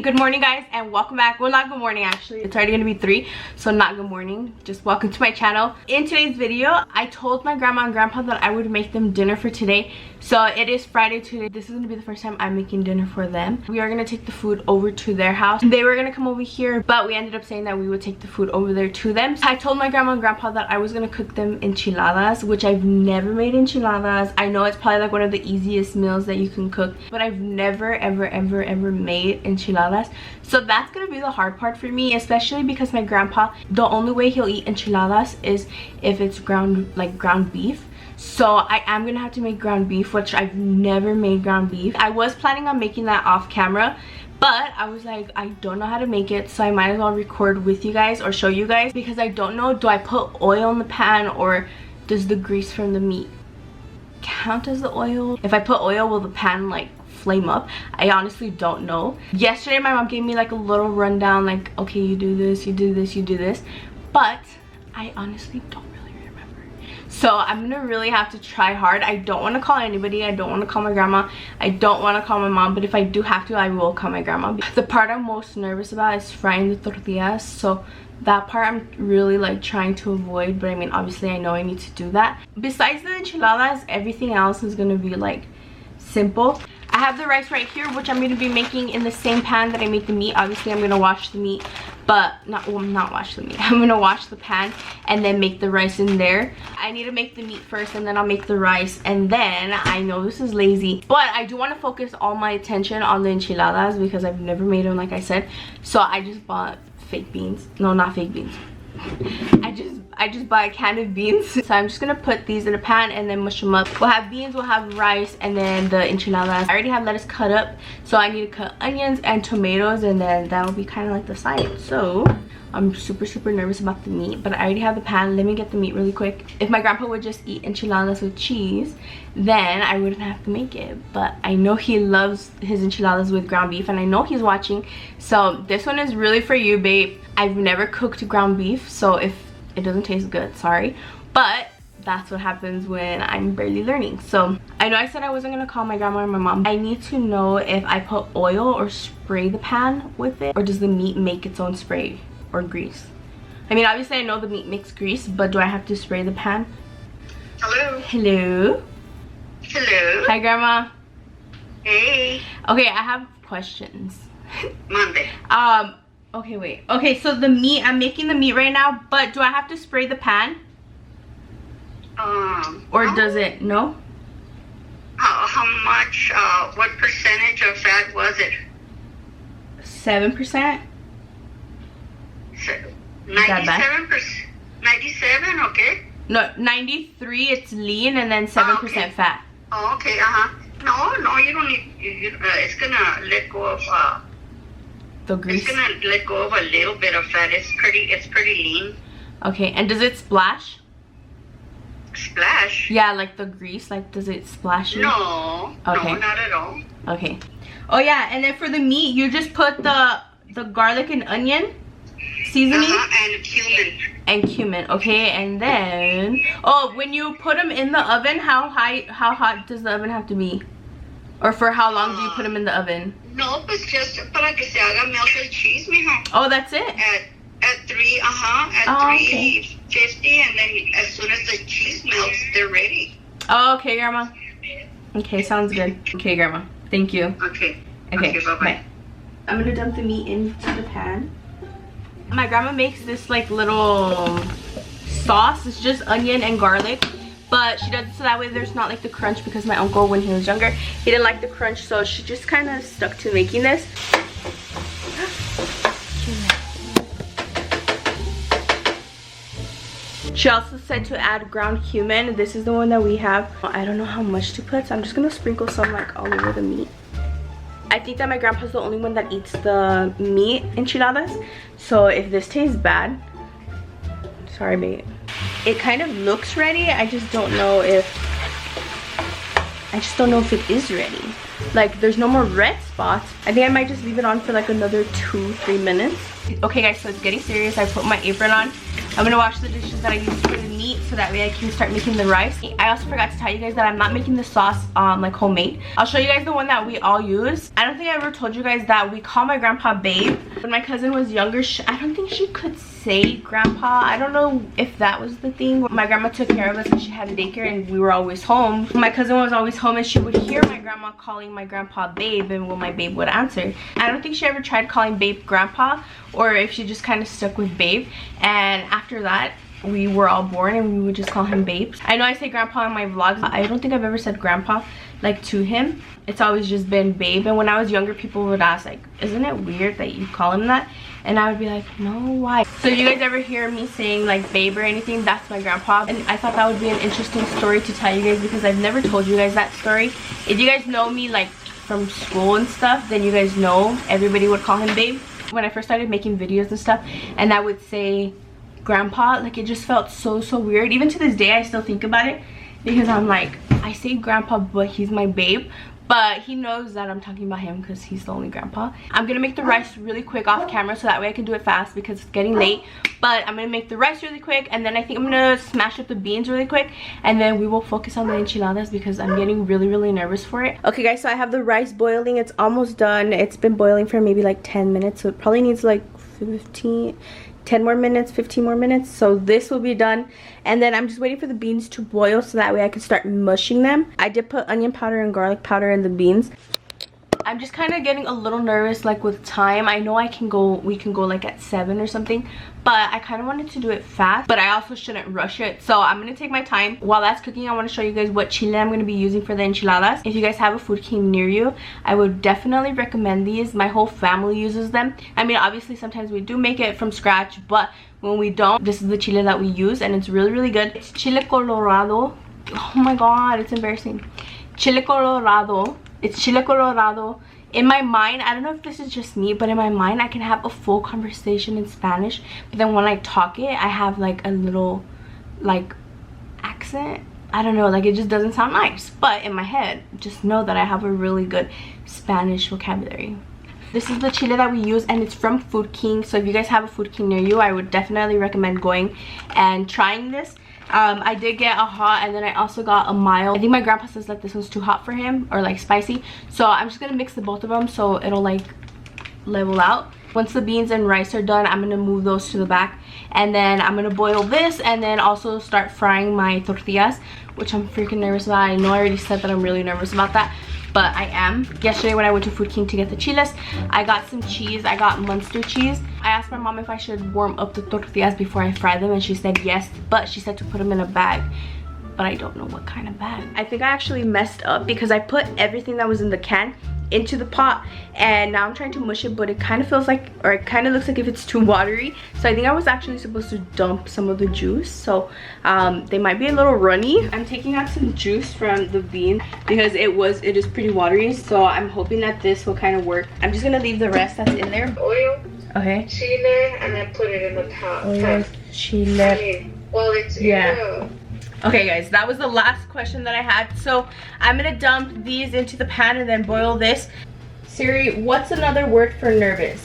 Good morning, guys, and welcome back. Well, not good morning, actually. It's already gonna be 3, so not good morning. Just welcome to my channel. In today's video, I told my grandma and grandpa that I would make them dinner for today. So it is Friday today. This is gonna be the first time I'm making dinner for them. We are gonna take the food over to their house. They were gonna come over here, but we ended up saying that we would take the food over there to them. So I told my grandma and grandpa that I was gonna cook them enchiladas, which I've never made enchiladas. I know it's probably like one of the easiest meals that you can cook, but I've never ever made enchiladas. So that's gonna be the hard part for me, especially because my grandpa, the only way he'll eat enchiladas is if it's ground beef. So I am gonna have to make ground beef, which I've never made ground beef. I was planning on making that off camera, but I was like, I don't know how to make it, so I might as well record with you guys or show you guys, because I don't know, do I put oil in the pan or does the grease from the meat count as the oil? If I put oil, will the pan like flame up? I honestly don't know. Yesterday my mom gave me like a little rundown, like, okay, you do this, you do this, you do this, but I honestly don't really remember. So I'm gonna really have to try hard. I don't want to call anybody. I don't want to call my grandma. I don't want to call my mom, but if I do have to, I will call my grandma. The part I'm most nervous about is frying the tortillas, so that part I'm really like trying to avoid, but I mean, obviously I know I need to do that. Besides the enchiladas, everything else is gonna be like simple. I have the rice right here, which I'm going to be making in the same pan that I make the meat. Obviously I'm going to wash the meat, but not wash the meat. I'm going to wash the pan and then make the rice in there. I need to make the meat first and then I'll make the rice, and then I know this is lazy, but I do want to focus all my attention on the enchiladas because I've never made them, like I said. So I just bought fake beans. No, not fake beans. I just bought a can of beans. So I'm just gonna put these in a pan and then mush them up. We'll have beans, we'll have rice, and then the enchiladas. I already have lettuce cut up, so I need to cut onions and tomatoes, and then that'll be kind of like the side. So I'm super nervous about the meat, but I already have the pan. Let me get the meat really quick. If my grandpa would just eat enchiladas with cheese, then I wouldn't have to make it, but I know he loves his enchiladas with ground beef, and I know he's watching, so this one is really for you, babe. I've never cooked ground beef, so if it doesn't taste good, sorry, but that's what happens when I'm barely learning. So I know I said I wasn't gonna call my grandma or my mom. I need to know if I put oil or spray the pan with it, or does the meat make its own spray or grease? I mean, obviously I know the meat makes grease, but do I have to spray the pan? Hello. Hello. Hello. Hi, grandma. Hey. Okay, I have questions. Monday. Okay, wait. Okay, so the meat, I'm making the meat right now, but do I have to spray the pan? Or no. does it? No? How much, what percentage of fat was it? 7%? 97%. 97, okay. No, 93, it's lean, and then 7% okay. fat. Oh, okay, No, you don't need, it's gonna let go of, The grease? it's gonna let go of a little bit of fat. It's pretty lean. Okay, and does it splash? Splash? Yeah, like the grease, like does it splash you? No, okay. no, not at all. Okay. Oh yeah, and then for the meat, you just put the garlic and onion seasoning? And cumin. And cumin, okay, and then, oh, when you put them in the oven, how hot does the oven have to be? Or for how long do you put them in the oven? No, pues just para que se haga melt el cheese, mijo. Oh, that's it? At 350, and then as soon as the cheese melts, they're ready. Oh, okay, grandma. Okay, sounds good. Okay, grandma. Thank you. Okay. Okay, bye-bye. bye. I'm gonna dump the meat into the pan. My grandma makes this like little sauce. It's just onion and garlic, but she does it so that way there's not like the crunch, because my uncle, when he was younger, he didn't like the crunch, so she just kind of stuck to making this. She also said to add ground cumin. This is the one that we have. I don't know how much to put, so I'm just gonna sprinkle some like all over the meat. I think that my grandpa's the only one that eats the meat enchiladas, so if this tastes bad, sorry babe. It kind of looks ready, I just don't know if it is ready. Like, there's no more rest, spots. I think I might just leave it on for like another 2-3 minutes. Okay guys, so it's getting serious. I put my apron on. I'm gonna wash the dishes that I used for the meat so that way I can start making the rice. I also forgot to tell you guys that I'm not making the sauce like homemade. I'll show you guys the one that we all use. I don't think I ever told you guys that we call my grandpa Babe. When my cousin was younger, I don't think she could say grandpa. I don't know if that was the thing. My grandma took care of us and she had a daycare and we were always home. My cousin was always home and she would hear my grandma calling my grandpa Babe, and when my babe would answer. I don't think she ever tried calling Babe grandpa, or if she just kind of stuck with Babe. And after that, we were all born and we would just call him Babe. I know I say grandpa in my vlogs. I don't think I've ever said grandpa like to him. It's always just been Babe. And when I was younger, people would ask like, isn't it weird that you call him that? And I would be like, no, why? So if you guys ever hear me saying like Babe or anything, that's my grandpa. And I thought that would be an interesting story to tell you guys because I've never told you guys that story. If you guys know me like from school and stuff, then you guys know everybody would call him Babe. When I first started making videos and stuff and I would say grandpa, like it just felt so weird. Even to this day I still think about it because I'm like, I say grandpa but he's my babe, but he knows that I'm talking about him because he's the only grandpa. I'm gonna make the rice really quick off camera so that way I can do it fast because it's getting late. But I'm gonna make the rice really quick and then I think I'm gonna smash up the beans really quick and then we will focus on the enchiladas because I'm getting really nervous for it. Okay guys, so I have the rice boiling. It's almost done. It's been boiling for maybe like 10 minutes, so it probably needs like 10 more minutes, 15 more minutes. So this will be done and then I'm just waiting for the beans to boil so that way I can start mushing them. I did put onion powder and garlic powder in the beans. I'm just kind of getting a little nervous like with time. I know we can go like at 7 or something, but I kind of wanted to do it fast, but I also shouldn't rush it. So I'm going to take my time. While that's cooking, I want to show you guys what chile I'm going to be using for the enchiladas. If you guys have a Food King near you, I would definitely recommend these. My whole family uses them. I mean, obviously sometimes we do make it from scratch, but when we don't, this is the chile that we use and it's really good. It's chile colorado. Oh my god, it's embarrassing. Chile colorado. It's chile colorado. In my mind, I don't know if this is just me, but in my mind I can have a full conversation in Spanish, but then when I talk it, I have like a little like accent. I don't know, like it just doesn't sound nice, but in my head, just know that I have a really good Spanish vocabulary. This is the chile that we use and it's from Food King. So if you guys have a Food King near you, I would definitely recommend going and trying this. I did get a hot and then I also got a mild. I think my grandpa says that this one's too hot for him or like spicy, so I'm just gonna mix the both of them so it'll like level out. Once the beans and rice are done, I'm gonna move those to the back and then I'm gonna boil this and then also start frying my tortillas, which I'm freaking nervous about. I know I already said that I'm really nervous about that, but I am. Yesterday when I went to Food King to get the chiles, I got some cheese. I got Munster cheese. I asked my mom if I should warm up the tortillas before I fry them and she said yes, but she said to put them in a bag, but I don't know what kind of bag. I think I actually messed up because I put everything that was in the can into the pot and now I'm trying to mush it, but it kind of feels like, or it kind of looks like if it's too watery. So I think I was actually supposed to dump some of the juice, so they might be a little runny. I'm taking out some juice from the bean because it is pretty watery, so I'm hoping that this will kind of work. I'm just gonna leave the rest that's in there. Oil, okay, chile, and then put it in the pot. oil, chile. I mean, well, it's Yeah. Okay guys, that was the last question that I had. So I'm gonna dump these into the pan and then boil this. Siri, what's another word for nervous?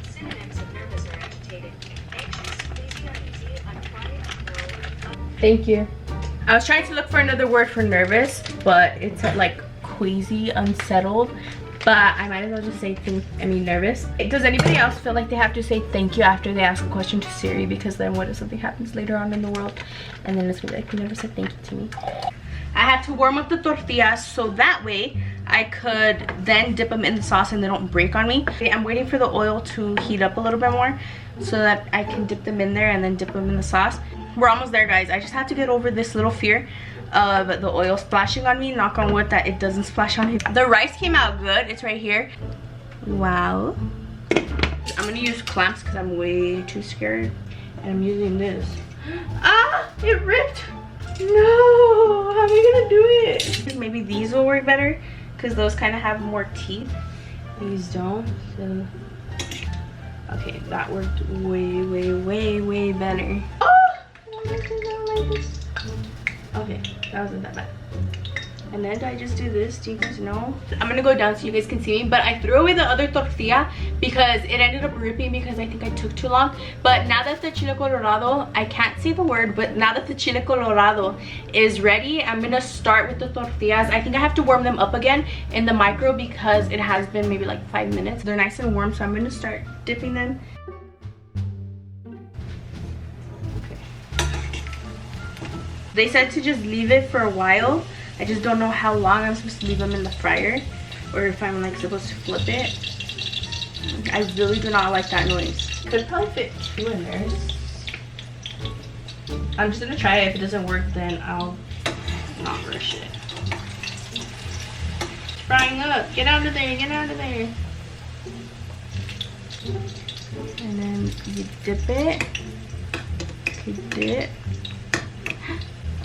Synonyms of nervous are agitated, anxious, lazy, uneasy, unquiet, Thank you. I was trying to look for another word for nervous, but it's like queasy, unsettled. But I might as well just say nervous. Does anybody else feel like they have to say thank you after they ask a question to Siri? Because then what if something happens later on in the world and then it's gonna be like, you never said thank you to me. I had to warm up the tortillas so that way I could then dip them in the sauce and they don't break on me. I'm waiting for the oil to heat up a little bit more so that I can dip them in there and then dip them in the sauce. We're almost there guys. I just have to get over this little fear of the oil splashing on me. Knock on wood that it doesn't splash on me. The rice came out good. It's right here. Wow. I'm gonna use clamps because I'm way too scared and I'm using this. Ah, it ripped. No, how am I gonna do it? Maybe these will work better because those kind of have more teeth. These don't. So okay, that worked way better. Oh, why is it not like this? Okay, that wasn't that bad. And then I just do this. Do you guys know? I'm gonna go down so you guys can see me. But I threw away the other tortilla because it ended up ripping because I think I took too long. But now that the chile colorado, I can't say the word, but now that the chile colorado is ready, I'm gonna start with the tortillas. I think I have to warm them up again in the micro because it has been maybe like 5 minutes. They're nice and warm, so I'm gonna start dipping them. They said to just leave it for a while. I just don't know how long I'm supposed to leave them in the fryer, or if I'm like supposed to flip it. I really do not like that noise. Could probably fit 2 in there. I'm just gonna try it. If it doesn't work, then I'll not rush it. It's frying up. Get out of there. Get out of there. And then you dip it. Okay, dip.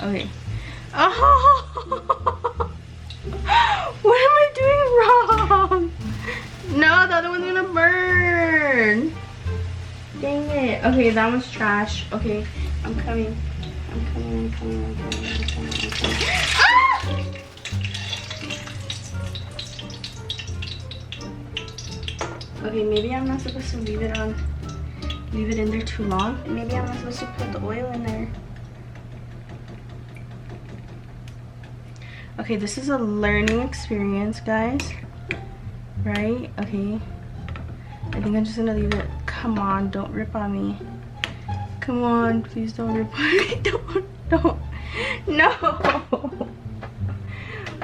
Okay. Oh! What am I doing wrong? No, the other one's gonna burn. Dang it. Okay, that one's trash. Okay, I'm coming. I'm coming. Ah! Okay, maybe I'm not supposed to leave it in there too long. Maybe I'm not supposed to put the oil in there. Okay, this is a learning experience, guys. Right? Okay. I think I'm just gonna leave it. Come on, don't rip on me. Come on, please don't rip on me. Don't. No.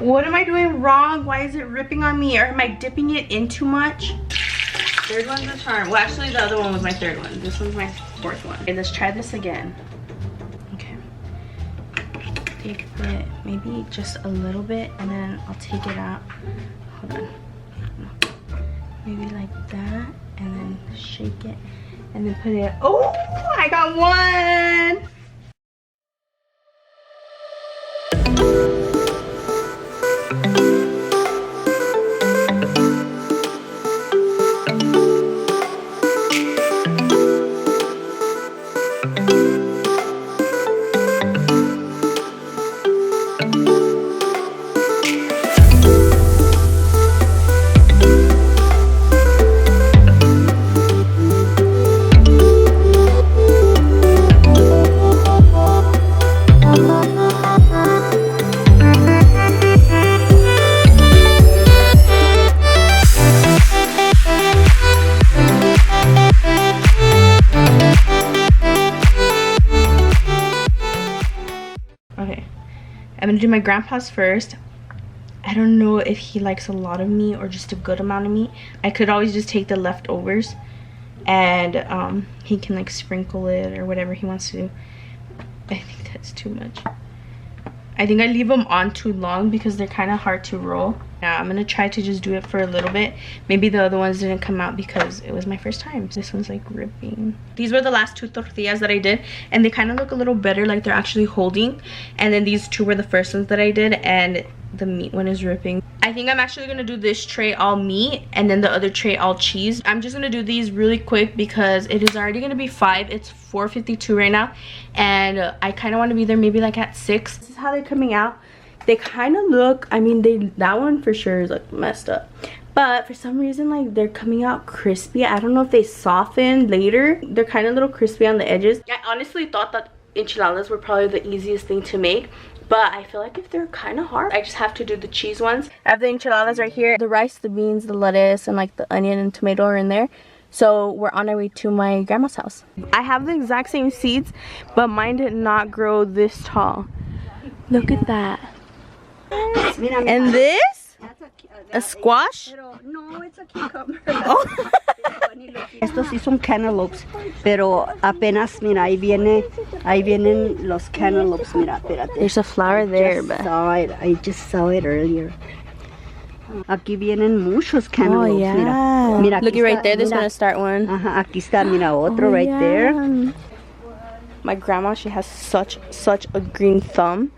What am I doing wrong? Why is it ripping on me? Or am I dipping it in too much? Third one's the charm. Well, actually, the other one was my third one. This one's my fourth one. Okay, let's try this again. Take it, maybe just a little bit, and then I'll take it out. Hold on. Maybe like that, and then shake it, and then put it. Oh, I got one! I'm gonna do my grandpa's first. I don't know if he likes a lot of meat or just a good amount of meat. I could always just take the leftovers and he can like sprinkle it or whatever he wants to do. I think that's too much. I think I leave them on too long because they're kind of hard to roll. Yeah, I'm gonna try to just do it for a little bit. Maybe the other ones didn't come out because it was my first time. This one's like ripping. These were the last 2 tortillas that I did, and they kind of look a little better, like they're actually holding. And then these 2 were the first ones that I did, and the meat one is ripping. I think I'm actually gonna do this tray all meat and then the other tray all cheese. I'm just gonna do these really quick because it is already gonna be 5. It's 4:52 right now, and I kind of want to be there maybe like at 6. This is how they're coming out. They kind of look, I mean, that one for sure is like messed up, but for some reason like they're coming out crispy. I don't know if they soften later. They're kind of a little crispy on the edges. I honestly thought that enchiladas were probably the easiest thing to make, but I feel like if they're kind of hard, I just have to do the cheese ones. I have the enchiladas right here. The rice, the beans, the lettuce, and like the onion and tomato are in there. So we're on our way to my grandma's house. I have the exact same seeds, but mine did not grow this tall. Look at that. And this? A squash? No, it's a cucumber. Oh. Estos sí son cantaloupes, pero apenas, mira, ahí vienen los cantaloupes, mira, espérate. There's a flower there, but I just saw it earlier. Aquí vienen muchos cantaloupes, yeah. Mira, looky right there, this is gonna start one. Ajá, aquí está, mira, otro right there. My grandma, she has such a green thumb.